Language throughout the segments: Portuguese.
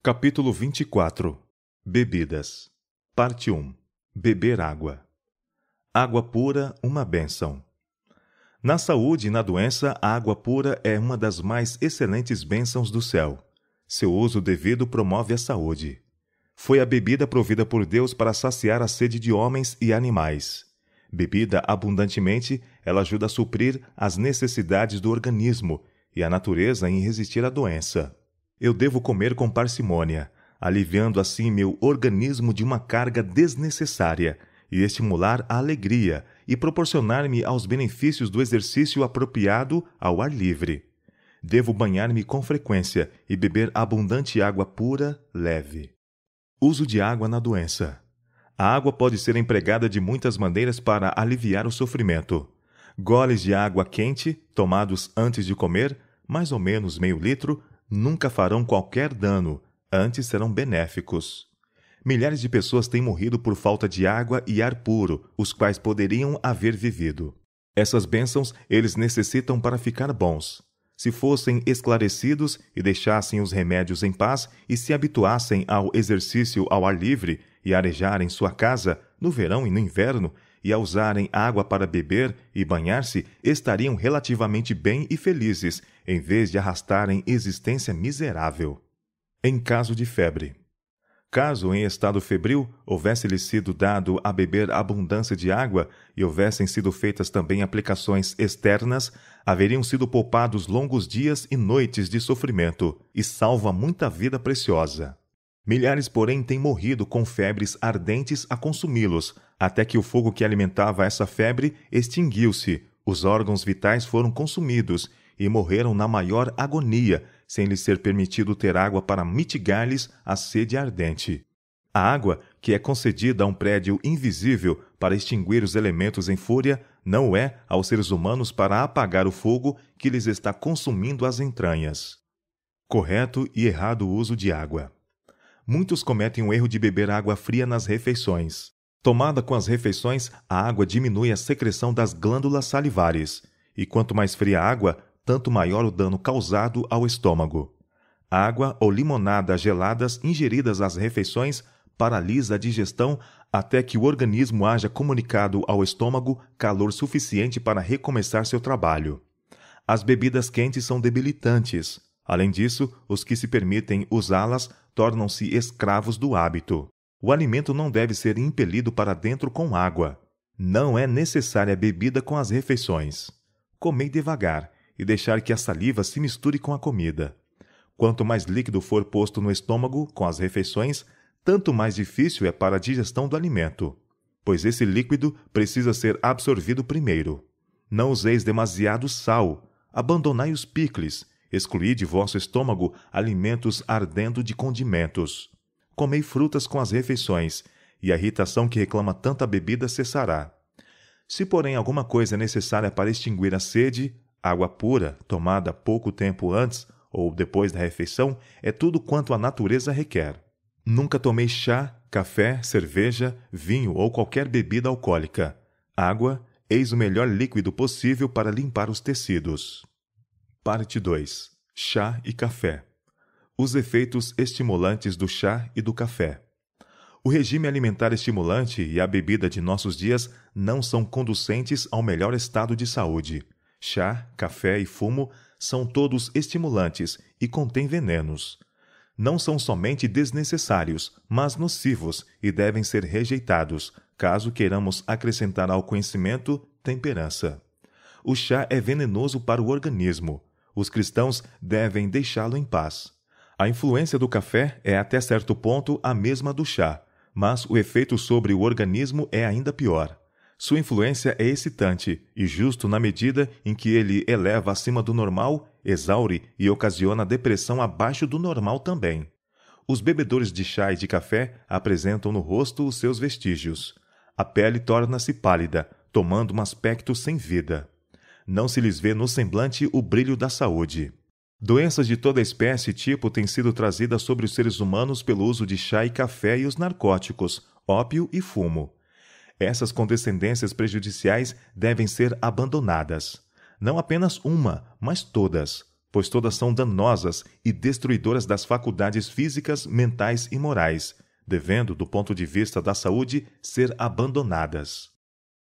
Capítulo 24. Bebidas. Parte 1. Beber água. Água pura, uma bênção. Na saúde e na doença, a água pura é uma das mais excelentes bênçãos do céu. Seu uso devido promove a saúde. Foi a bebida provida por Deus para saciar a sede de homens e animais. Bebida abundantemente, ela ajuda a suprir as necessidades do organismo e a natureza em resistir à doença. Eu devo comer com parcimônia, aliviando assim meu organismo de uma carga desnecessária e estimular a alegria e proporcionar-me aos benefícios do exercício apropriado ao ar livre. Devo banhar-me com frequência e beber abundante água pura, leve. Uso de água na doença. A água pode ser empregada de muitas maneiras para aliviar o sofrimento. Goles de água quente, tomados antes de comer, mais ou menos meio litro, nunca farão qualquer dano, antes serão benéficos. Milhares de pessoas têm morrido por falta de água e ar puro, os quais poderiam haver vivido. Essas bênçãos eles necessitam para ficar bons. Se fossem esclarecidos e deixassem os remédios em paz e se habituassem ao exercício ao ar livre e arejarem sua casa, no verão e no inverno, e a usarem água para beber e banhar-se, estariam relativamente bem e felizes, em vez de arrastarem existência miserável. Em caso de febre. Caso em estado febril houvesse-lhe sido dado a beber abundância de água e houvessem sido feitas também aplicações externas, haveriam sido poupados longos dias e noites de sofrimento, e salva muita vida preciosa. Milhares, porém, têm morrido com febres ardentes a consumi-los, até que o fogo que alimentava essa febre extinguiu-se, os órgãos vitais foram consumidos e morreram na maior agonia, sem lhes ser permitido ter água para mitigar-lhes a sede ardente. A água, que é concedida a um prédio invisível para extinguir os elementos em fúria, não o é aos seres humanos para apagar o fogo que lhes está consumindo as entranhas. Correto e errado uso de água. Muitos cometem o erro de beber água fria nas refeições. Tomada com as refeições, a água diminui a secreção das glândulas salivares, e quanto mais fria a água, tanto maior o dano causado ao estômago. Água ou limonada geladas ingeridas às refeições paralisa a digestão até que o organismo haja comunicado ao estômago calor suficiente para recomeçar seu trabalho. As bebidas quentes são debilitantes. Além disso, os que se permitem usá-las tornam-se escravos do hábito. O alimento não deve ser impelido para dentro com água. Não é necessária bebida com as refeições. Comei devagar e deixar que a saliva se misture com a comida. Quanto mais líquido for posto no estômago com as refeições, tanto mais difícil é para a digestão do alimento, pois esse líquido precisa ser absorvido primeiro. Não useis demasiado sal, abandonai os picles, excluí de vosso estômago alimentos ardendo de condimentos. Comei frutas com as refeições, e a irritação que reclama tanta bebida cessará. Se, porém, alguma coisa é necessária para extinguir a sede, água pura, tomada pouco tempo antes ou depois da refeição, é tudo quanto a natureza requer. Nunca tomei chá, café, cerveja, vinho ou qualquer bebida alcoólica. Água, eis o melhor líquido possível para limpar os tecidos. Parte 2. Chá e café. Os efeitos estimulantes do chá e do café. O regime alimentar estimulante e a bebida de nossos dias não são conducentes ao melhor estado de saúde. Chá, café e fumo são todos estimulantes e contêm venenos. Não são somente desnecessários, mas nocivos e devem ser rejeitados, caso queiramos acrescentar ao conhecimento temperança. O chá é venenoso para o organismo. Os cristãos devem deixá-lo em paz. A influência do café é até certo ponto a mesma do chá, mas o efeito sobre o organismo é ainda pior. Sua influência é excitante e justo na medida em que ele eleva acima do normal, exaure e ocasiona depressão abaixo do normal também. Os bebedores de chá e de café apresentam no rosto os seus vestígios. A pele torna-se pálida, tomando um aspecto sem vida. Não se lhes vê no semblante o brilho da saúde. Doenças de toda espécie e tipo têm sido trazidas sobre os seres humanos pelo uso de chá e café e os narcóticos, ópio e fumo. Essas condescendências prejudiciais devem ser abandonadas. Não apenas uma, mas todas. pois todas são danosas e destruidoras das faculdades físicas, mentais e morais, devendo, do ponto de vista da saúde, ser abandonadas.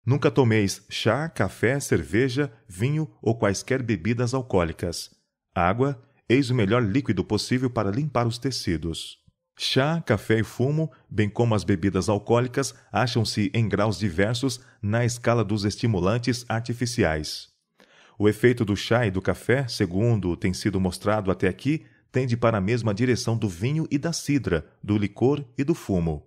Nunca tomeis chá, café, cerveja, vinho ou quaisquer bebidas alcoólicas. Água, eis o melhor líquido possível para limpar os tecidos. Chá, café e fumo, bem como as bebidas alcoólicas, acham-se em graus diversos na escala dos estimulantes artificiais. O efeito do chá e do café, segundo tem sido mostrado até aqui, tende para a mesma direção do vinho e da cidra, do licor e do fumo.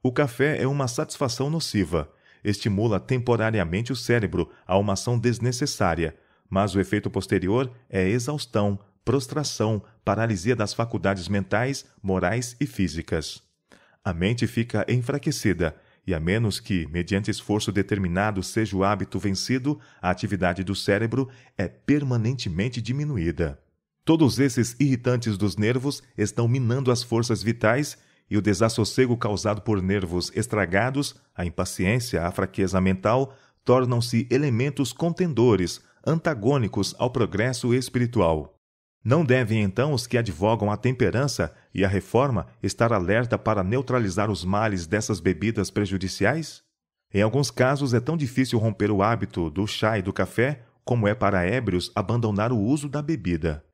O café é uma satisfação nociva. Estimula temporariamente o cérebro a uma ação desnecessária, mas o efeito posterior é exaustão, prostração, paralisia das faculdades mentais, morais e físicas. A mente fica enfraquecida e, a menos que, mediante esforço determinado, seja o hábito vencido, a atividade do cérebro é permanentemente diminuída. Todos esses irritantes dos nervos estão minando as forças vitais e o desassossego causado por nervos estragados, a impaciência, a fraqueza mental, tornam-se elementos contendores, antagônicos ao progresso espiritual. Não devem, então, os que advogam a temperança e a reforma estar alerta para neutralizar os males dessas bebidas prejudiciais? Em alguns casos é tão difícil romper o hábito do chá e do café como é para ébrios abandonar o uso da bebida.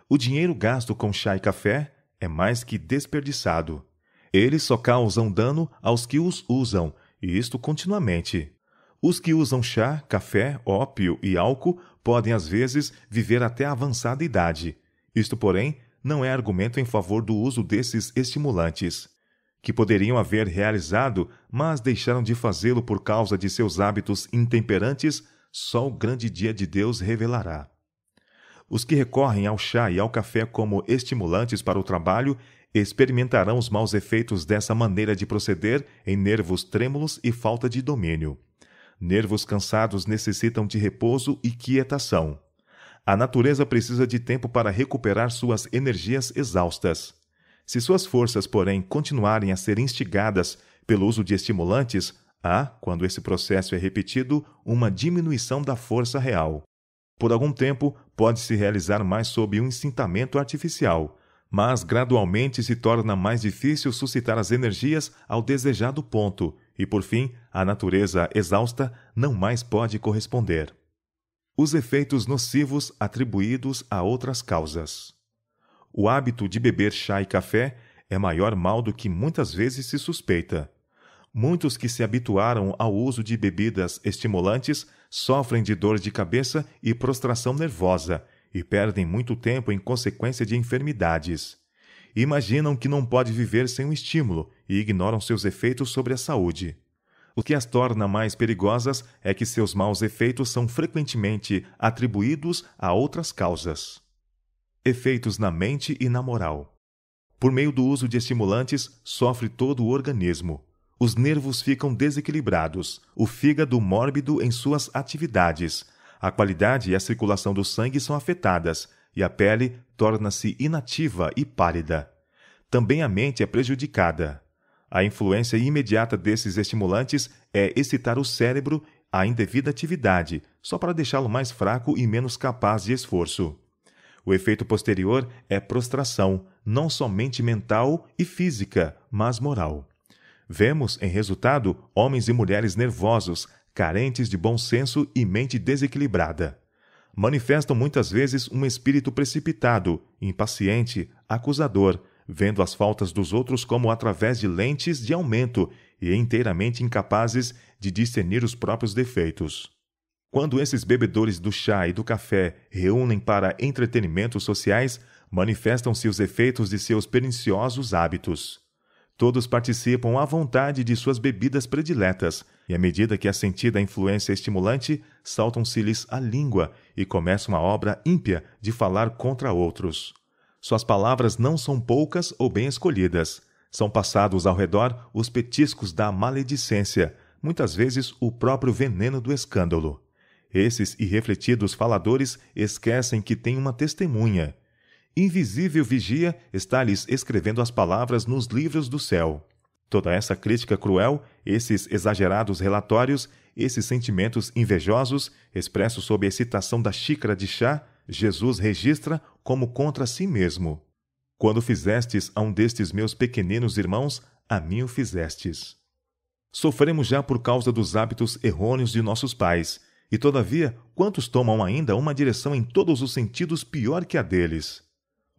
O dinheiro gasto com chá e café é mais que desperdiçado. Eles só causam dano aos que os usam, e isto continuamente. Os que usam chá, café, ópio e álcool podem, às vezes, viver até a avançada idade. Isto, porém, não é argumento em favor do uso desses estimulantes, que poderiam haver realizado, mas deixaram de fazê-lo por causa de seus hábitos intemperantes, só o grande dia de Deus revelará. Os que recorrem ao chá e ao café como estimulantes para o trabalho experimentarão os maus efeitos dessa maneira de proceder em nervos trêmulos e falta de domínio. Nervos cansados necessitam de repouso e quietação. A natureza precisa de tempo para recuperar suas energias exaustas. Se suas forças, porém, continuarem a ser instigadas pelo uso de estimulantes, há, quando esse processo é repetido, uma diminuição da força real. Por algum tempo, pode-se realizar mais sob um incitamento artificial, mas gradualmente se torna mais difícil suscitar as energias ao desejado ponto e, por fim, a natureza exausta não mais pode corresponder. Os efeitos nocivos atribuídos a outras causas. O hábito de beber chá e café é maior mal do que muitas vezes se suspeita. Muitos que se habituaram ao uso de bebidas estimulantes sofrem de dor de cabeça e prostração nervosa e perdem muito tempo em consequência de enfermidades. Imaginam que não pode viver sem um estímulo e ignoram seus efeitos sobre a saúde. O que as torna mais perigosas é que seus maus efeitos são frequentemente atribuídos a outras causas. Efeitos na mente e na moral. Por meio do uso de estimulantes, sofre todo o organismo. Os nervos ficam desequilibrados, o fígado mórbido em suas atividades, a qualidade e a circulação do sangue são afetadas e a pele torna-se inativa e pálida. Também a mente é prejudicada. A influência imediata desses estimulantes é excitar o cérebro à indevida atividade, só para deixá-lo mais fraco e menos capaz de esforço. O efeito posterior é prostração, não somente mental e física, mas moral. Vemos, em resultado, homens e mulheres nervosos, carentes de bom senso e mente desequilibrada. Manifestam muitas vezes um espírito precipitado, impaciente, acusador, vendo as faltas dos outros como através de lentes de aumento e inteiramente incapazes de discernir os próprios defeitos. Quando esses bebedores do chá e do café reúnem para entretenimentos sociais, manifestam-se os efeitos de seus perniciosos hábitos. Todos participam à vontade de suas bebidas prediletas, e à medida que é sentida a influência estimulante, saltam-se-lhes a língua e começam a obra ímpia de falar contra outros. Suas palavras não são poucas ou bem escolhidas. São passados ao redor os petiscos da maledicência, muitas vezes o próprio veneno do escândalo. Esses irrefletidos faladores esquecem que têm uma testemunha. Invisível vigia está-lhes escrevendo as palavras nos livros do céu. Toda essa crítica cruel, esses exagerados relatórios, esses sentimentos invejosos, expressos sob a excitação da xícara de chá, Jesus registra como contra si mesmo: quando fizestes a um destes meus pequeninos irmãos, a mim o fizestes. Sofremos já por causa dos hábitos errôneos de nossos pais, e todavia, quantos tomam ainda uma direção em todos os sentidos pior que a deles?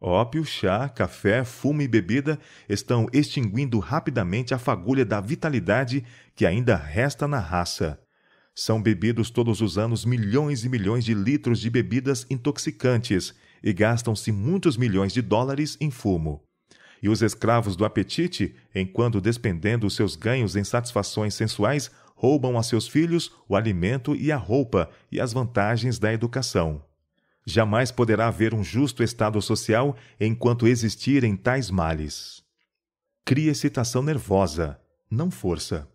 Ópio, chá, café, fumo e bebida estão extinguindo rapidamente a fagulha da vitalidade que ainda resta na raça. São bebidos todos os anos milhões e milhões de litros de bebidas intoxicantes e gastam-se muitos milhões de dólares em fumo. E os escravos do apetite, enquanto despendendo os seus ganhos em satisfações sensuais, roubam a seus filhos o alimento e a roupa e as vantagens da educação. Jamais poderá haver um justo estado social enquanto existirem tais males. Cria excitação nervosa, não força.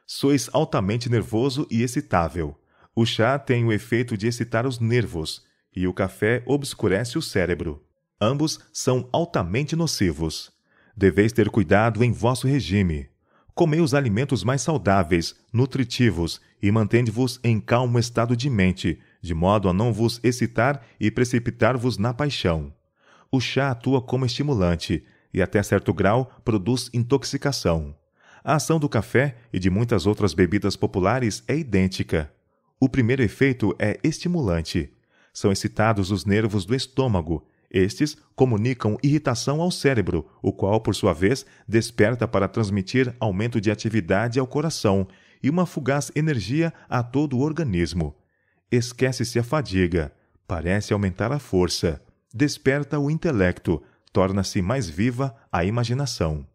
Sois altamente nervoso e excitável. O chá tem o efeito de excitar os nervos, e o café obscurece o cérebro. Ambos são altamente nocivos. Deveis ter cuidado em vosso regime. Comei os alimentos mais saudáveis, nutritivos, e mantende-vos em calmo estado de mente, de modo a não vos excitar e precipitar-vos na paixão. O chá atua como estimulante, e até certo grau produz intoxicação. A ação do café e de muitas outras bebidas populares é idêntica. O primeiro efeito é estimulante. São excitados os nervos do estômago. Estes comunicam irritação ao cérebro, o qual, por sua vez, desperta para transmitir aumento de atividade ao coração e uma fugaz energia a todo o organismo. Esquece-se a fadiga, parece aumentar a força, desperta o intelecto, torna-se mais viva a imaginação.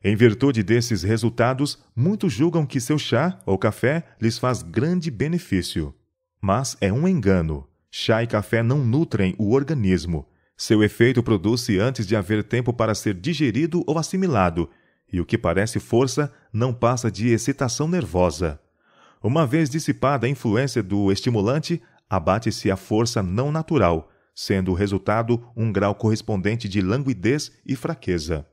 Em virtude desses resultados, muitos julgam que seu chá ou café lhes faz grande benefício. Mas é um engano. Chá e café não nutrem o organismo. Seu efeito produz-se antes de haver tempo para ser digerido ou assimilado, e o que parece força não passa de excitação nervosa. Uma vez dissipada a influência do estimulante, abate-se a força não natural, sendo o resultado um grau correspondente de languidez e fraqueza.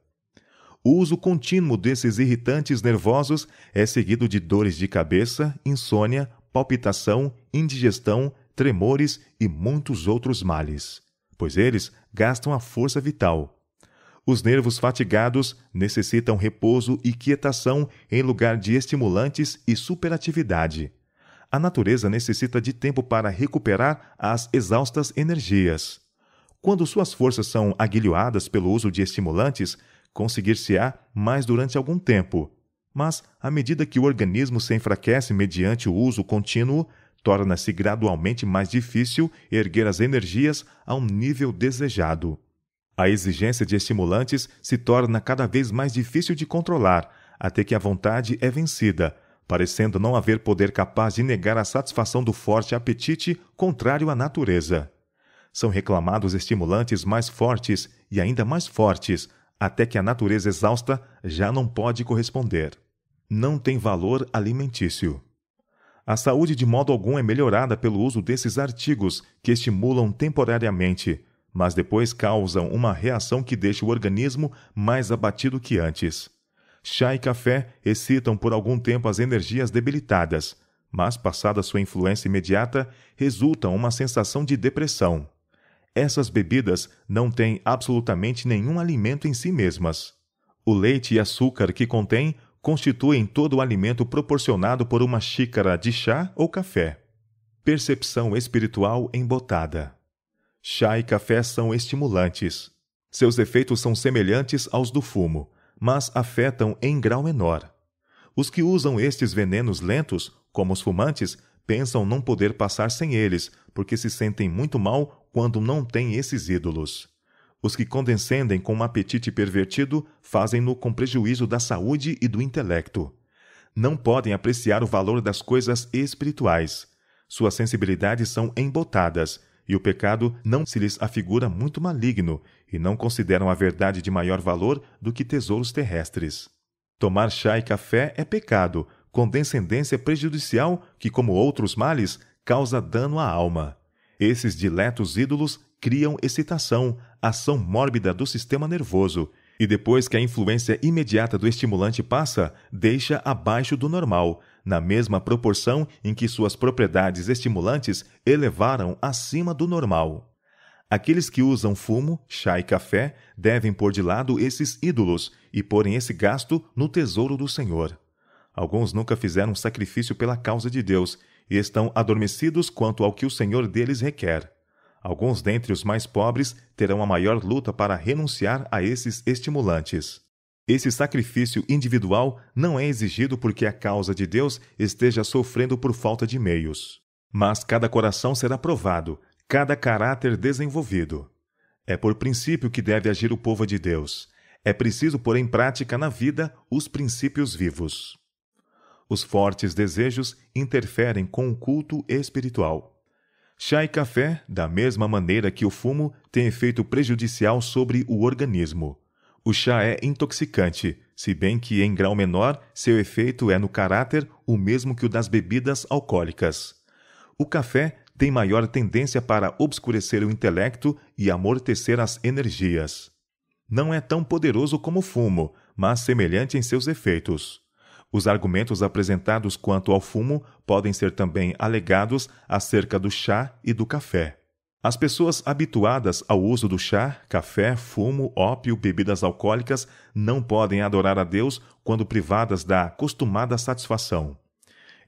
O uso contínuo desses irritantes nervosos é seguido de dores de cabeça, insônia, palpitação, indigestão, tremores e muitos outros males, pois eles gastam a força vital. Os nervos fatigados necessitam repouso e quietação em lugar de estimulantes e superatividade. A natureza necessita de tempo para recuperar as exaustas energias. Quando suas forças são aguilhoadas pelo uso de estimulantes, conseguir-se-á mais durante algum tempo. Mas, à medida que o organismo se enfraquece mediante o uso contínuo, torna-se gradualmente mais difícil erguer as energias a um nível desejado. A exigência de estimulantes se torna cada vez mais difícil de controlar, até que a vontade é vencida, parecendo não haver poder capaz de negar a satisfação do forte apetite contrário à natureza. São reclamados estimulantes mais fortes e ainda mais fortes, até que a natureza exausta já não pode corresponder. Não tem valor alimentício. A saúde de modo algum é melhorada pelo uso desses artigos que estimulam temporariamente, mas depois causam uma reação que deixa o organismo mais abatido que antes. Chá e café excitam por algum tempo as energias debilitadas, mas, passada sua influência imediata, resultam uma sensação de depressão. Essas bebidas não têm absolutamente nenhum alimento em si mesmas. O leite e açúcar que contêm constituem todo o alimento proporcionado por uma xícara de chá ou café. Percepção espiritual embotada. Chá e café são estimulantes. Seus efeitos são semelhantes aos do fumo, mas afetam em grau menor. Os que usam estes venenos lentos, como os fumantes, pensam não poder passar sem eles, porque se sentem muito mal quando não têm esses ídolos. Os que condescendem com um apetite pervertido fazem-no com prejuízo da saúde e do intelecto. Não podem apreciar o valor das coisas espirituais. Suas sensibilidades são embotadas, e o pecado não se lhes afigura muito maligno, e não consideram a verdade de maior valor do que tesouros terrestres. Tomar chá e café é pecado, com descendência prejudicial que, como outros males, causa dano à alma. Esses diletos ídolos criam excitação, ação mórbida do sistema nervoso, E depois que a influência imediata do estimulante passa, deixa abaixo do normal, na mesma proporção em que suas propriedades estimulantes elevaram acima do normal. Aqueles que usam fumo, chá e café devem pôr de lado esses ídolos e porem esse gasto no tesouro do Senhor. Alguns nunca fizeram sacrifício pela causa de Deus e estão adormecidos quanto ao que o Senhor deles requer. Alguns dentre os mais pobres terão a maior luta para renunciar a esses estimulantes. Esse sacrifício individual não é exigido porque a causa de Deus esteja sofrendo por falta de meios. Mas cada coração será provado, cada caráter desenvolvido. É por princípio que deve agir o povo de Deus. É preciso pôr em prática na vida os princípios vivos. Os fortes desejos interferem com o culto espiritual. Chá e café, da mesma maneira que o fumo, têm efeito prejudicial sobre o organismo. O chá é intoxicante, se bem que em grau menor seu efeito é no caráter o mesmo que o das bebidas alcoólicas. O café tem maior tendência para obscurecer o intelecto e amortecer as energias. Não é tão poderoso como o fumo, mas semelhante em seus efeitos. Os argumentos apresentados quanto ao fumo podem ser também alegados acerca do chá e do café. As pessoas habituadas ao uso do chá, café, fumo, ópio, bebidas alcoólicas não podem adorar a Deus quando privadas da costumada satisfação.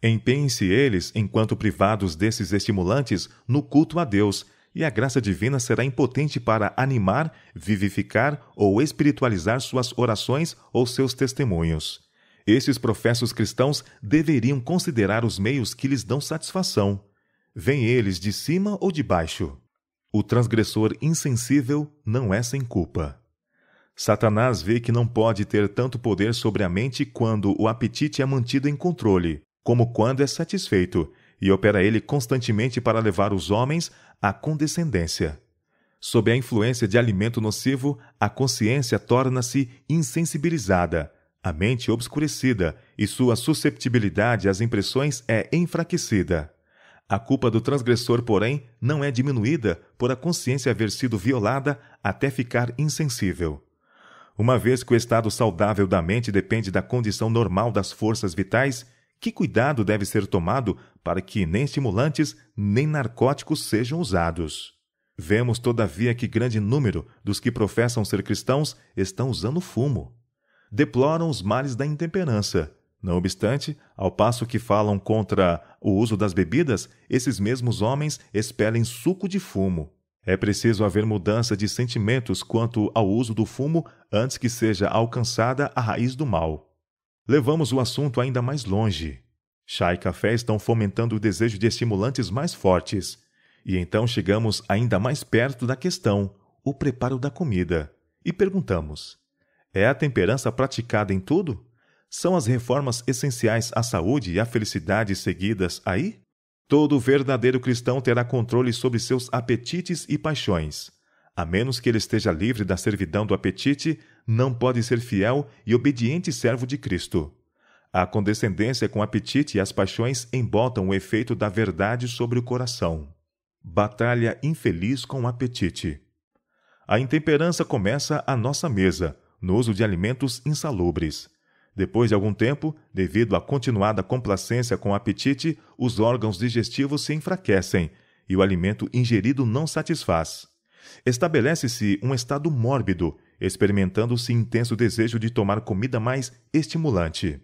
Empenhem-se eles, enquanto privados desses estimulantes, no culto a Deus, e a graça divina será impotente para animar, vivificar ou espiritualizar suas orações ou seus testemunhos. Esses professos cristãos deveriam considerar os meios que lhes dão satisfação. Vêm eles de cima ou de baixo? O transgressor insensível não é sem culpa. Satanás vê que não pode ter tanto poder sobre a mente quando o apetite é mantido em controle, como quando é satisfeito, e opera ele constantemente para levar os homens à condescendência. Sob a influência de alimento nocivo, a consciência torna-se insensibilizada, a mente obscurecida e sua susceptibilidade às impressões é enfraquecida. A culpa do transgressor, porém, não é diminuída por a consciência haver sido violada até ficar insensível. Uma vez que o estado saudável da mente depende da condição normal das forças vitais, que cuidado deve ser tomado para que nem estimulantes nem narcóticos sejam usados? Vemos, todavia, que grande número dos que professam ser cristãos estão usando fumo. Deploram os males da intemperança. Não obstante, ao passo que falam contra o uso das bebidas, esses mesmos homens expelem suco de fumo. É preciso haver mudança de sentimentos quanto ao uso do fumo antes que seja alcançada a raiz do mal. Levamos o assunto ainda mais longe. Chá e café estão fomentando o desejo de estimulantes mais fortes. E então chegamos ainda mais perto da questão, o preparo da comida. E perguntamos: é a temperança praticada em tudo? São as reformas essenciais à saúde e à felicidade seguidas aí? Todo verdadeiro cristão terá controle sobre seus apetites e paixões. A menos que ele esteja livre da servidão do apetite, não pode ser fiel e obediente servo de Cristo. A condescendência com o apetite e as paixões embotam o efeito da verdade sobre o coração. Batalha infeliz com o apetite. A intemperança começa à nossa mesa, no uso de alimentos insalubres. Depois de algum tempo, devido à continuada complacência com o apetite, os órgãos digestivos se enfraquecem e o alimento ingerido não satisfaz. Estabelece-se um estado mórbido, experimentando-se intenso desejo de tomar comida mais estimulante.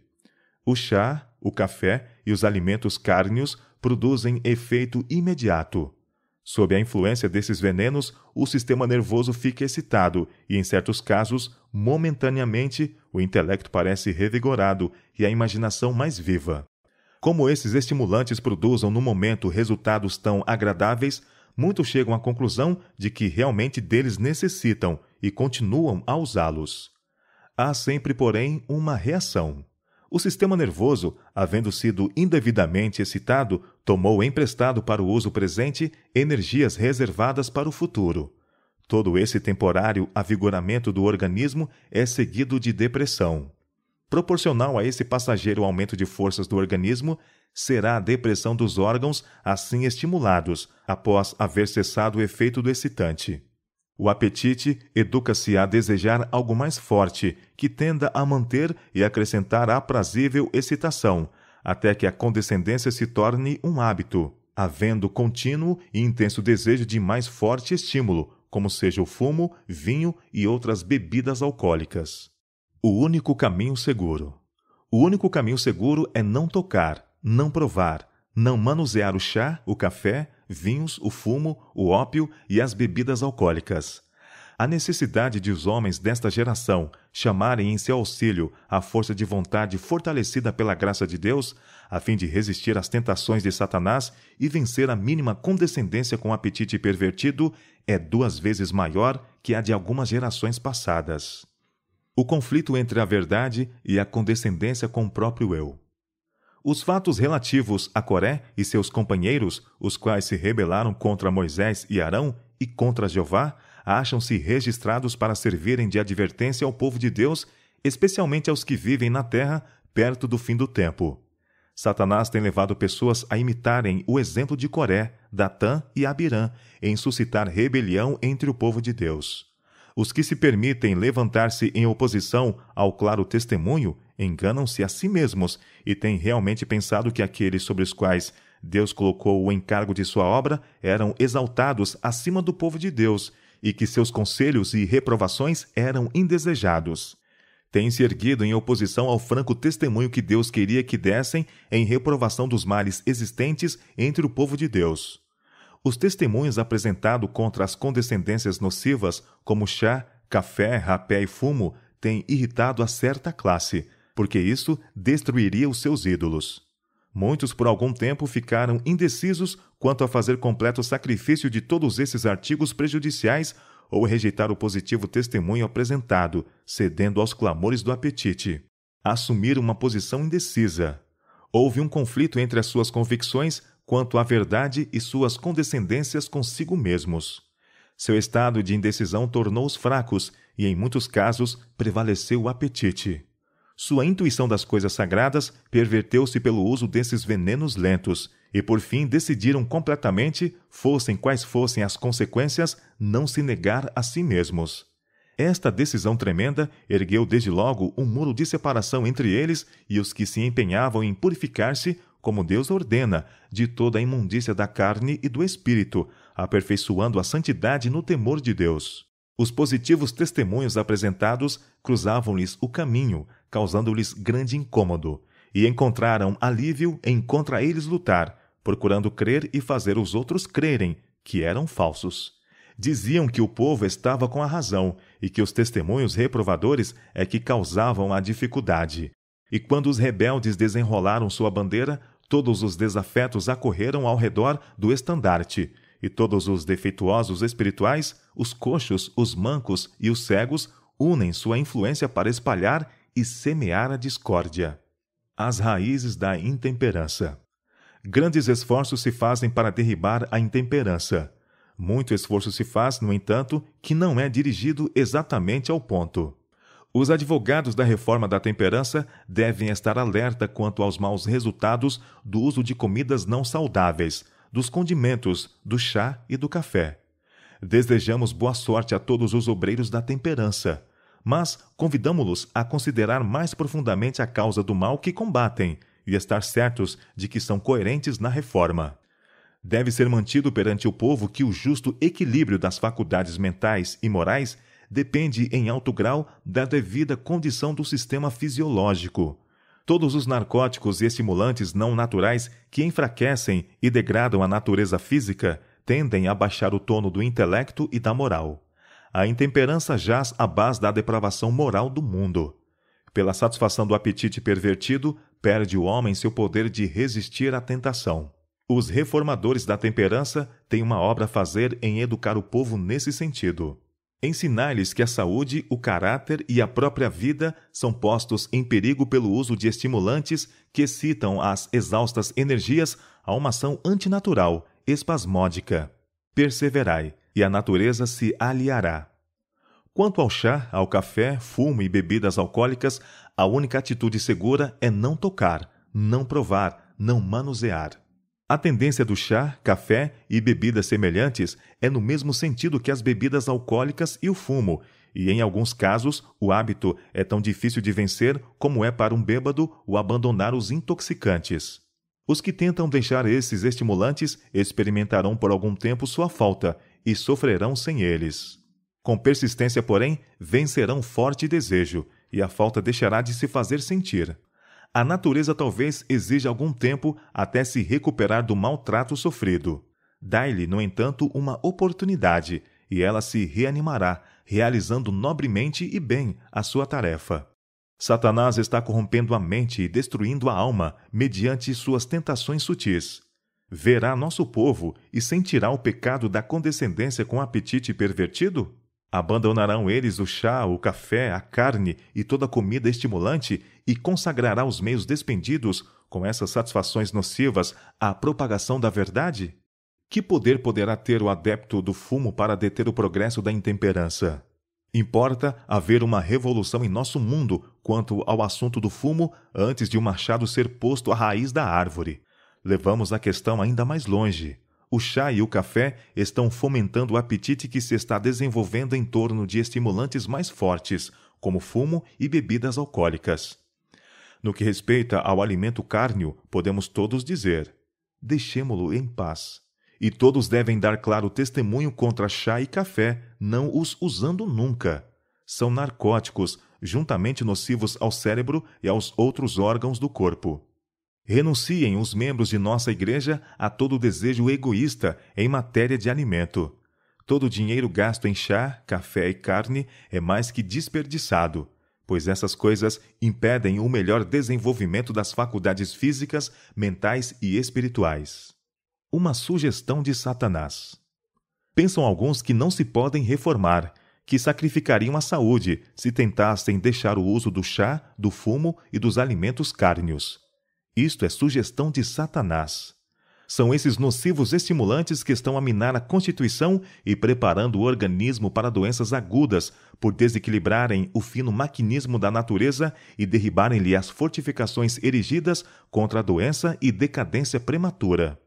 O chá, o café e os alimentos cárneos produzem efeito imediato. Sob a influência desses venenos, o sistema nervoso fica excitado e, em certos casos, momentaneamente, o intelecto parece revigorado e a imaginação mais viva. Como esses estimulantes produzam no momento resultados tão agradáveis, muitos chegam à conclusão de que realmente deles necessitam e continuam a usá-los. Há sempre, porém, uma reação. O sistema nervoso, havendo sido indevidamente excitado, tomou emprestado para o uso presente energias reservadas para o futuro. Todo esse temporário avigoramento do organismo é seguido de depressão. Proporcional a esse passageiro aumento de forças do organismo, será a depressão dos órgãos assim estimulados, após haver cessado o efeito do excitante. O apetite educa-se a desejar algo mais forte, que tenda a manter e acrescentar aprazível excitação, até que a condescendência se torne um hábito, havendo contínuo e intenso desejo de mais forte estímulo, como seja o fumo, vinho e outras bebidas alcoólicas. O único caminho seguro. O único caminho seguro é não tocar, não provar, não manusear o chá, o café, vinhos, o fumo, o ópio e as bebidas alcoólicas. A necessidade de os homens desta geração chamarem em seu auxílio a força de vontade fortalecida pela graça de Deus, a fim de resistir às tentações de Satanás e vencer a mínima condescendência com o apetite pervertido, é 2 vezes maior que a de algumas gerações passadas. O conflito entre a verdade e a condescendência com o próprio eu. Os fatos relativos a Coré e seus companheiros, os quais se rebelaram contra Moisés e Arão e contra Jeová, acham-se registrados para servirem de advertência ao povo de Deus, especialmente aos que vivem na terra perto do fim do tempo. Satanás tem levado pessoas a imitarem o exemplo de Coré, Datã e Abirã em suscitar rebelião entre o povo de Deus. Os que se permitem levantar-se em oposição ao claro testemunho enganam-se a si mesmos e têm realmente pensado que aqueles sobre os quais Deus colocou o encargo de sua obra eram exaltados acima do povo de Deus e que seus conselhos e reprovações eram indesejados. Têm-se erguido em oposição ao franco testemunho que Deus queria que dessem em reprovação dos males existentes entre o povo de Deus. Os testemunhos apresentados contra as condescendências nocivas, como chá, café, rapé e fumo, têm irritado a certa classe, porque isso destruiria os seus ídolos. Muitos por algum tempo ficaram indecisos quanto a fazer completo sacrifício de todos esses artigos prejudiciais ou rejeitar o positivo testemunho apresentado, cedendo aos clamores do apetite. Assumiram uma posição indecisa. Houve um conflito entre as suas convicções quanto à verdade e suas condescendências consigo mesmos. Seu estado de indecisão tornou-os fracos e, em muitos casos, prevaleceu o apetite. Sua intuição das coisas sagradas perverteu-se pelo uso desses venenos lentos e, por fim, decidiram completamente, fossem quais fossem as consequências, não se negar a si mesmos. Esta decisão tremenda ergueu desde logo um muro de separação entre eles e os que se empenhavam em purificar-se, como Deus ordena, de toda a imundícia da carne e do espírito, aperfeiçoando a santidade no temor de Deus. Os positivos testemunhos apresentados cruzavam-lhes o caminho, causando-lhes grande incômodo, e encontraram alívio em contra eles lutar, procurando crer e fazer os outros crerem, que eram falsos. Diziam que o povo estava com a razão e que os testemunhos reprovadores é que causavam a dificuldade. E quando os rebeldes desenrolaram sua bandeira, todos os desafetos acorreram ao redor do estandarte, e todos os defeituosos espirituais, os coxos, os mancos e os cegos, unem sua influência para espalhar e semear a discórdia. As raízes da intemperança. Grandes esforços se fazem para derribar a intemperança. Muito esforço se faz, no entanto, que não é dirigido exatamente ao ponto. Os advogados da reforma da temperança devem estar alerta quanto aos maus resultados do uso de comidas não saudáveis, dos condimentos, do chá e do café. Desejamos boa sorte a todos os obreiros da temperança, mas convidamo-los a considerar mais profundamente a causa do mal que combatem e estar certos de que são coerentes na reforma. Deve ser mantido perante o povo que o justo equilíbrio das faculdades mentais e morais depende em alto grau da devida condição do sistema fisiológico. Todos os narcóticos e estimulantes não naturais que enfraquecem e degradam a natureza física tendem a baixar o tono do intelecto e da moral. A intemperança jaz à base da depravação moral do mundo. Pela satisfação do apetite pervertido, perde o homem seu poder de resistir à tentação. Os reformadores da temperança têm uma obra a fazer em educar o povo nesse sentido. Ensinar-lhes que a saúde, o caráter e a própria vida são postos em perigo pelo uso de estimulantes que excitam as exaustas energias a uma ação antinatural, espasmódica. Perseverai, e a natureza se aliará. Quanto ao chá, ao café, fumo e bebidas alcoólicas, a única atitude segura é não tocar, não provar, não manusear. A tendência do chá, café e bebidas semelhantes é no mesmo sentido que as bebidas alcoólicas e o fumo, e em alguns casos o hábito é tão difícil de vencer como é para um bêbado o abandonar os intoxicantes. Os que tentam deixar esses estimulantes experimentarão por algum tempo sua falta e sofrerão sem eles. Com persistência, porém, vencerão forte desejo, e a falta deixará de se fazer sentir. A natureza talvez exija algum tempo até se recuperar do maltrato sofrido. Dai-lhe, no entanto, uma oportunidade, e ela se reanimará, realizando nobremente e bem a sua tarefa. Satanás está corrompendo a mente e destruindo a alma mediante suas tentações sutis. Verá nosso povo e sentirá o pecado da condescendência com apetite pervertido? Abandonarão eles o chá, o café, a carne e toda comida estimulante e consagrará os meios despendidos com essas satisfações nocivas à propagação da verdade? Que poder poderá ter o adepto do fumo para deter o progresso da intemperança? Importa haver uma revolução em nosso mundo quanto ao assunto do fumo antes de o machado ser posto à raiz da árvore. Levamos a questão ainda mais longe. O chá e o café estão fomentando o apetite que se está desenvolvendo em torno de estimulantes mais fortes, como fumo e bebidas alcoólicas. No que respeita ao alimento cárneo, podemos todos dizer: deixemo-lo em paz. E todos devem dar claro testemunho contra chá e café, não os usando nunca. São narcóticos, juntamente nocivos ao cérebro e aos outros órgãos do corpo. Renunciem os membros de nossa igreja a todo desejo egoísta em matéria de alimento. Todo o dinheiro gasto em chá, café e carne é mais que desperdiçado, pois essas coisas impedem o melhor desenvolvimento das faculdades físicas, mentais e espirituais. Uma sugestão de Satanás. Pensam alguns que não se podem reformar, que sacrificariam a saúde se tentassem deixar o uso do chá, do fumo e dos alimentos cárneos. Isto é sugestão de Satanás. São esses nocivos estimulantes que estão a minar a constituição e preparando o organismo para doenças agudas, por desequilibrarem o fino maquinismo da natureza e derribarem-lhe as fortificações erigidas contra a doença e decadência prematura.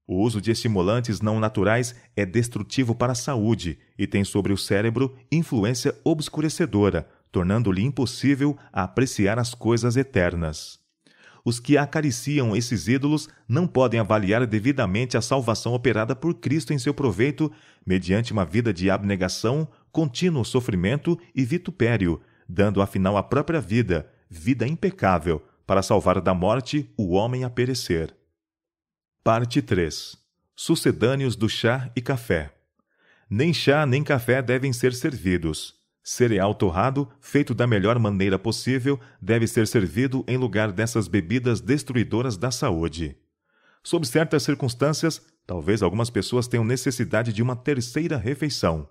O uso de estimulantes não naturais é destrutivo para a saúde e tem sobre o cérebro influência obscurecedora, tornando-lhe impossível apreciar as coisas eternas. Os que acariciam esses ídolos não podem avaliar devidamente a salvação operada por Cristo em seu proveito, mediante uma vida de abnegação, contínuo sofrimento e vitupério, dando afinal a própria vida, vida impecável, para salvar da morte o homem a perecer. Parte 3. Sucedâneos do chá e café. Nem chá nem café devem ser servidos. Cereal torrado, feito da melhor maneira possível, deve ser servido em lugar dessas bebidas destruidoras da saúde. Sob certas circunstâncias, talvez algumas pessoas tenham necessidade de uma terceira refeição.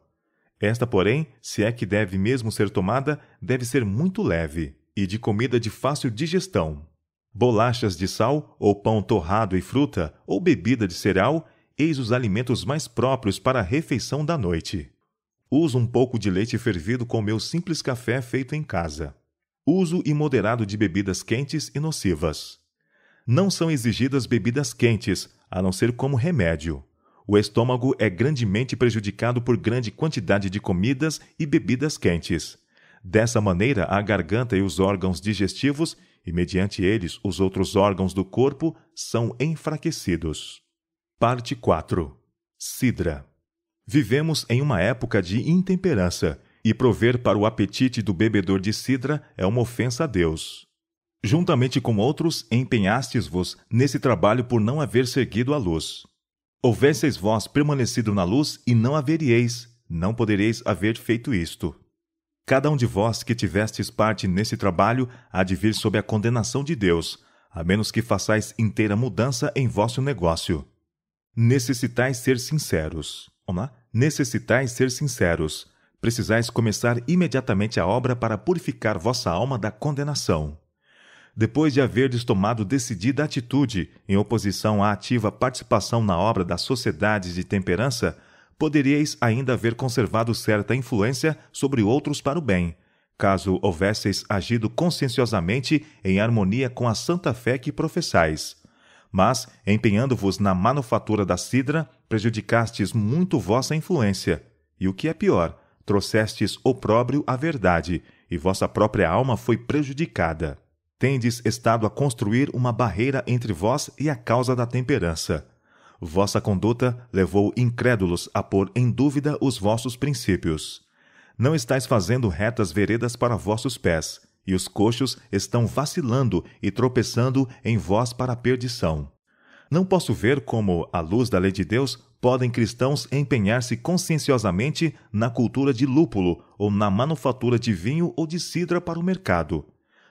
Esta, porém, se é que deve mesmo ser tomada, deve ser muito leve e de comida de fácil digestão. Bolachas de sal, ou pão torrado e fruta, ou bebida de cereal, eis os alimentos mais próprios para a refeição da noite. Uso um pouco de leite fervido com meu simples café feito em casa. Uso imoderado de bebidas quentes e nocivas. Não são exigidas bebidas quentes, a não ser como remédio. O estômago é grandemente prejudicado por grande quantidade de comidas e bebidas quentes. Dessa maneira, a garganta e os órgãos digestivos, e mediante eles os outros órgãos do corpo, são enfraquecidos. Parte 4. Sidra. Vivemos em uma época de intemperança, e prover para o apetite do bebedor de sidra é uma ofensa a Deus. Juntamente com outros, empenhastes-vos nesse trabalho por não haver seguido a luz. Houvesseis vós permanecido na luz e não haveríeis, não podereis haver feito isto. Cada um de vós que tivestes parte nesse trabalho há de vir sob a condenação de Deus, a menos que façais inteira mudança em vosso negócio. Necessitais ser sinceros. Necessitais ser sinceros. Precisais começar imediatamente a obra para purificar vossa alma da condenação. Depois de haverdes tomado decidida atitude em oposição à ativa participação na obra das sociedades de temperança, poderíeis ainda haver conservado certa influência sobre outros para o bem, caso houvesseis agido conscienciosamente em harmonia com a santa fé que professais. Mas, empenhando-vos na manufatura da cidra, prejudicastes muito vossa influência. E o que é pior, trouxestes opróbrio à verdade, e vossa própria alma foi prejudicada. Tendes estado a construir uma barreira entre vós e a causa da temperança. Vossa conduta levou incrédulos a pôr em dúvida os vossos princípios. Não estáis fazendo retas veredas para vossos pés, e os coxos estão vacilando e tropeçando em vós para a perdição. Não posso ver como, à luz da lei de Deus, podem cristãos empenhar-se conscienciosamente na cultura de lúpulo ou na manufatura de vinho ou de cidra para o mercado.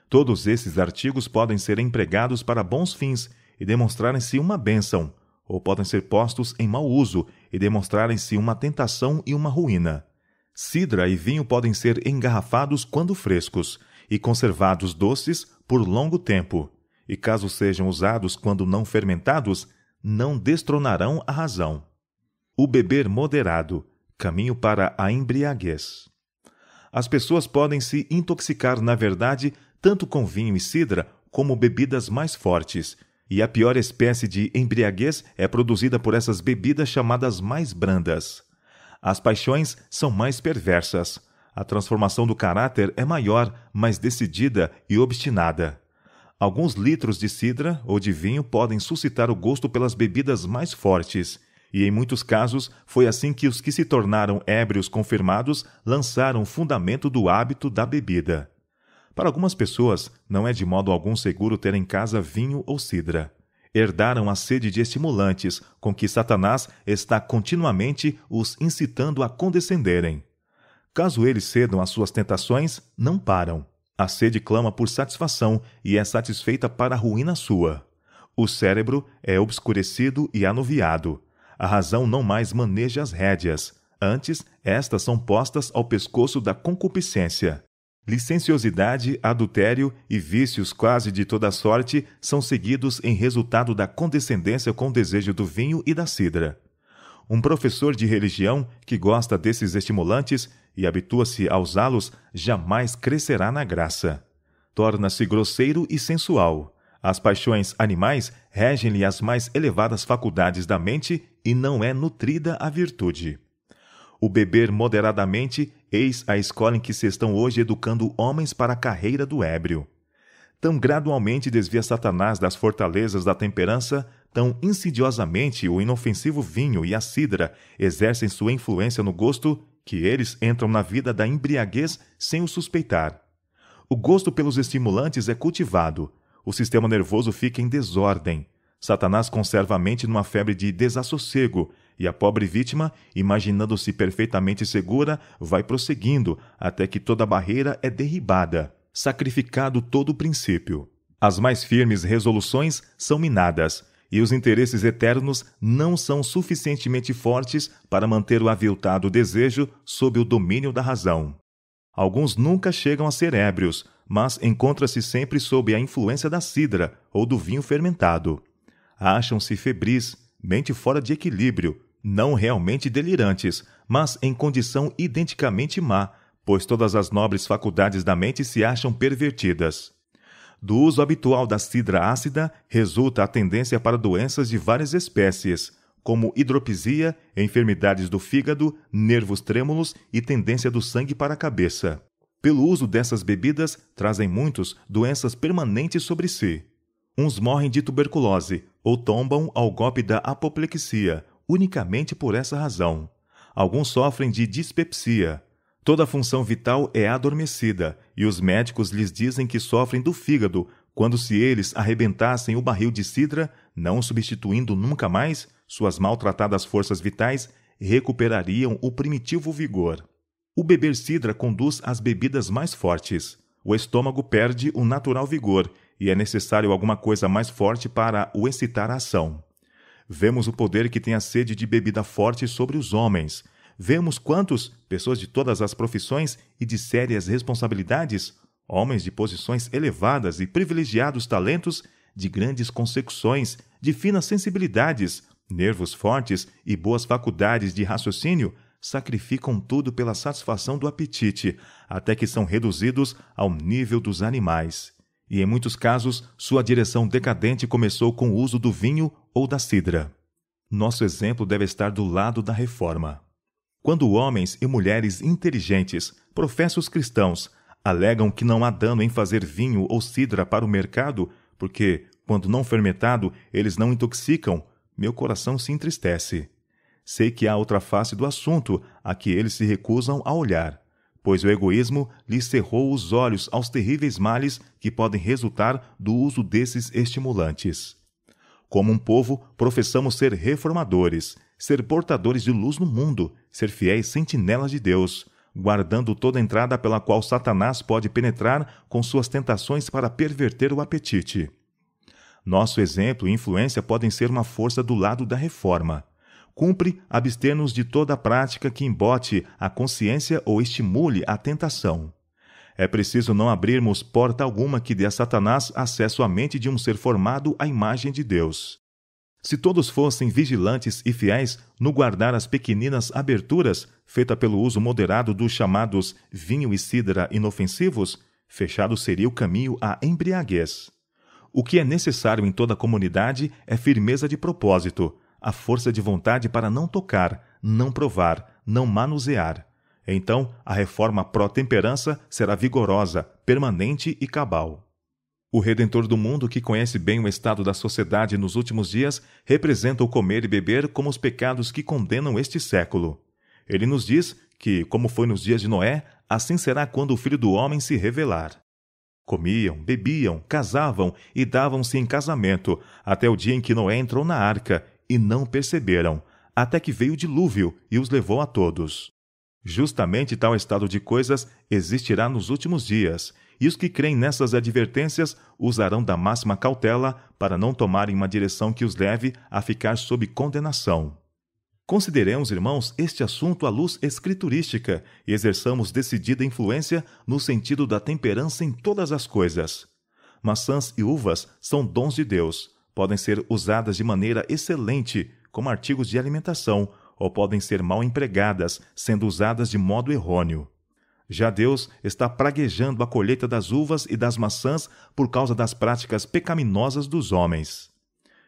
Todos esses artigos podem ser empregados para bons fins e demonstrarem-se uma bênção, ou podem ser postos em mau uso e demonstrarem-se uma tentação e uma ruína. Cidra e vinho podem ser engarrafados quando frescos e conservados doces por longo tempo, e caso sejam usados quando não fermentados, não destronarão a razão. O beber moderado, caminho para a embriaguez. As pessoas podem se intoxicar, na verdade, tanto com vinho e cidra como bebidas mais fortes, e a pior espécie de embriaguez é produzida por essas bebidas chamadas mais brandas. As paixões são mais perversas. A transformação do caráter é maior, mais decidida e obstinada. Alguns litros de cidra ou de vinho podem suscitar o gosto pelas bebidas mais fortes, e em muitos casos foi assim que os que se tornaram ébrios confirmados lançaram o fundamento do hábito da bebida. Para algumas pessoas, não é de modo algum seguro ter em casa vinho ou cidra. Herdaram a sede de estimulantes, com que Satanás está continuamente os incitando a condescenderem. Caso eles cedam às suas tentações, não param. A sede clama por satisfação e é satisfeita para a ruína sua. O cérebro é obscurecido e anuviado. A razão não mais maneja as rédeas. Antes, estas são postas ao pescoço da concupiscência. Licenciosidade, adultério e vícios quase de toda sorte são seguidos em resultado da condescendência com o desejo do vinho e da cidra. Um professor de religião que gosta desses estimulantes e habitua-se a usá-los jamais crescerá na graça. Torna-se grosseiro e sensual. As paixões animais regem-lhe as mais elevadas faculdades da mente e não é nutrida a virtude. O beber moderadamente, eis a escola em que se estão hoje educando homens para a carreira do ébrio. Tão gradualmente desvia Satanás das fortalezas da temperança, tão insidiosamente o inofensivo vinho e a cidra exercem sua influência no gosto, que eles entram na vida da embriaguez sem o suspeitar. O gosto pelos estimulantes é cultivado, o sistema nervoso fica em desordem. Satanás conserva a mente numa febre de desassossego, e a pobre vítima, imaginando-se perfeitamente segura, vai prosseguindo até que toda barreira é derribada, sacrificado todo o princípio. As mais firmes resoluções são minadas, e os interesses eternos não são suficientemente fortes para manter o aviltado desejo sob o domínio da razão. Alguns nunca chegam a ser ébrios, mas encontram-se sempre sob a influência da cidra ou do vinho fermentado. Acham-se febris, mente fora de equilíbrio, não realmente delirantes, mas em condição identicamente má, pois todas as nobres faculdades da mente se acham pervertidas. Do uso habitual da cidra ácida resulta a tendência para doenças de várias espécies, como hidropisia, enfermidades do fígado, nervos trêmulos e tendência do sangue para a cabeça. Pelo uso dessas bebidas, trazem muitos doenças permanentes sobre si. Uns morrem de tuberculose ou tombam ao golpe da apoplexia, unicamente por essa razão. Alguns sofrem de dispepsia. Toda a função vital é adormecida, e os médicos lhes dizem que sofrem do fígado, quando se eles arrebentassem o barril de cidra, não substituindo nunca mais, suas maltratadas forças vitais recuperariam o primitivo vigor. O beber cidra conduz às bebidas mais fortes. O estômago perde o natural vigor, e é necessário alguma coisa mais forte para o excitar à ação. Vemos o poder que tem a sede de bebida forte sobre os homens. Vemos quantos, pessoas de todas as profissões e de sérias responsabilidades, homens de posições elevadas e privilegiados talentos, de grandes consecuções, de finas sensibilidades, nervos fortes e boas faculdades de raciocínio, sacrificam tudo pela satisfação do apetite, até que são reduzidos ao nível dos animais. e em muitos casos sua direção decadente começou com o uso do vinho ou da cidra. Nosso exemplo deve estar do lado da reforma. Quando homens e mulheres inteligentes, professos cristãos, alegam que não há dano em fazer vinho ou cidra para o mercado, porque, quando não fermentado, eles não intoxicam, meu coração se entristece. Sei que há outra face do assunto a que eles se recusam a olhar, pois o egoísmo lhes cerrou os olhos aos terríveis males que podem resultar do uso desses estimulantes. Como um povo, professamos ser reformadores, ser portadores de luz no mundo, ser fiéis sentinelas de Deus, guardando toda entrada pela qual Satanás pode penetrar com suas tentações para perverter o apetite. Nosso exemplo e influência podem ser uma força do lado da reforma. Cumpre abster-nos de toda prática que embote a consciência ou estimule a tentação. É preciso não abrirmos porta alguma que dê a Satanás acesso à mente de um ser formado à imagem de Deus. Se todos fossem vigilantes e fiéis no guardar as pequeninas aberturas, feitas pelo uso moderado dos chamados vinho e cidra inofensivos, fechado seria o caminho à embriaguez. O que é necessário em toda a comunidade é firmeza de propósito, a força de vontade para não tocar, não provar, não manusear. Então, a reforma pró-temperança será vigorosa, permanente e cabal. O Redentor do mundo, que conhece bem o estado da sociedade nos últimos dias, representa o comer e beber como os pecados que condenam este século. Ele nos diz que, como foi nos dias de Noé, assim será quando o Filho do Homem se revelar. Comiam, bebiam, casavam e davam-se em casamento, até o dia em que Noé entrou na arca, e não perceberam, até que veio o dilúvio e os levou a todos. Justamente tal estado de coisas existirá nos últimos dias, e os que creem nessas advertências usarão da máxima cautela para não tomarem uma direção que os leve a ficar sob condenação. Consideremos, irmãos, este assunto à luz escriturística e exerçamos decidida influência no sentido da temperança em todas as coisas. Maçãs e uvas são dons de Deus, podem ser usadas de maneira excelente como artigos de alimentação, ou podem ser mal empregadas, sendo usadas de modo errôneo. Já Deus está praguejando a colheita das uvas e das maçãs por causa das práticas pecaminosas dos homens.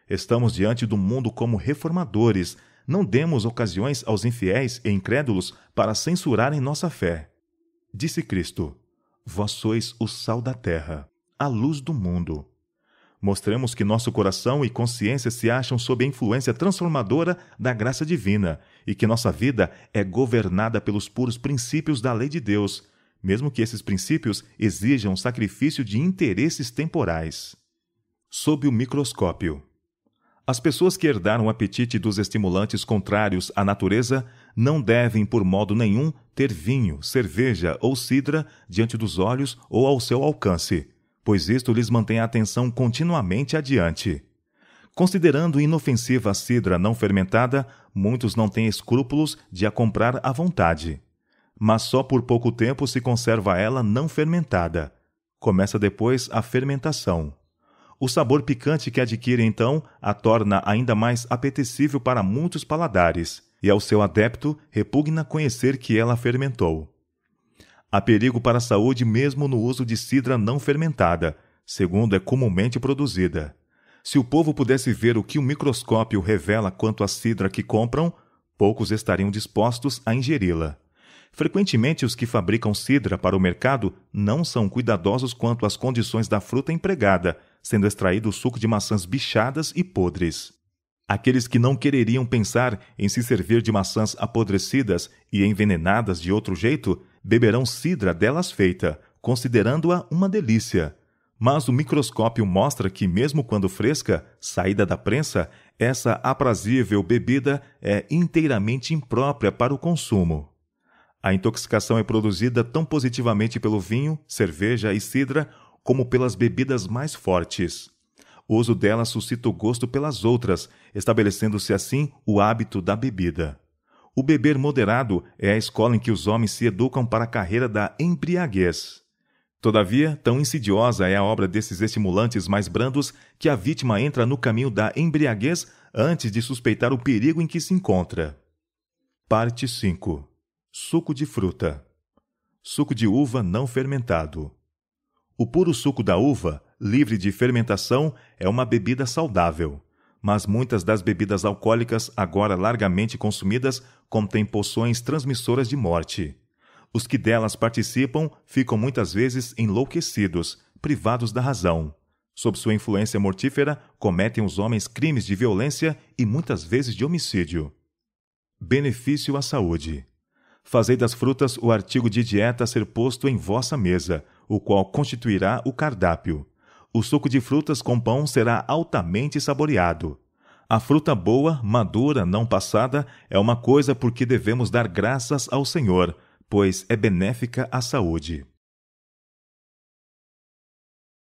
Estamos diante do mundo como reformadores. Não demos ocasiões aos infiéis e incrédulos para censurarem nossa fé. Disse Cristo: Vós sois o sal da terra, a luz do mundo. Mostremos que nosso coração e consciência se acham sob a influência transformadora da graça divina e que nossa vida é governada pelos puros princípios da lei de Deus, mesmo que esses princípios exijam o sacrifício de interesses temporais. Sob o microscópio. As pessoas que herdaram o apetite dos estimulantes contrários à natureza não devem, por modo nenhum, ter vinho, cerveja ou cidra diante dos olhos ou ao seu alcance, pois isto lhes mantém a atenção continuamente adiante. Considerando inofensiva a cidra não fermentada, muitos não têm escrúpulos de a comprar à vontade. Mas só por pouco tempo se conserva ela não fermentada. Começa depois a fermentação. O sabor picante que adquire, então, a torna ainda mais apetecível para muitos paladares, e ao seu adepto repugna conhecer que ela fermentou. Há perigo para a saúde mesmo no uso de cidra não fermentada, segundo é comumente produzida. Se o povo pudesse ver o que o microscópio revela quanto à cidra que compram, poucos estariam dispostos a ingeri-la. Frequentemente, os que fabricam cidra para o mercado não são cuidadosos quanto às condições da fruta empregada, sendo extraído o suco de maçãs bichadas e podres. Aqueles que não quereriam pensar em se servir de maçãs apodrecidas e envenenadas de outro jeito, beberão cidra delas feita, considerando-a uma delícia. Mas o microscópio mostra que, mesmo quando fresca, saída da prensa, essa aprazível bebida é inteiramente imprópria para o consumo. A intoxicação é produzida tão positivamente pelo vinho, cerveja e cidra, como pelas bebidas mais fortes. O uso delas suscita o gosto pelas outras, estabelecendo-se assim o hábito da bebida. O beber moderado é a escola em que os homens se educam para a carreira da embriaguez. Todavia, tão insidiosa é a obra desses estimulantes mais brandos que a vítima entra no caminho da embriaguez antes de suspeitar o perigo em que se encontra. Parte 5. Suco de fruta. Suco de uva não fermentado. O puro suco da uva, livre de fermentação, é uma bebida saudável. Mas muitas das bebidas alcoólicas, agora largamente consumidas, contêm poções transmissoras de morte. Os que delas participam ficam muitas vezes enlouquecidos, privados da razão. Sob sua influência mortífera, cometem os homens crimes de violência e muitas vezes de homicídio. Benefício à saúde. Fazei das frutas o artigo de dieta a ser posto em vossa mesa, o qual constituirá o cardápio. O suco de frutas com pão será altamente saboreado. A fruta boa, madura, não passada, é uma coisa por que devemos dar graças ao Senhor, pois é benéfica à saúde.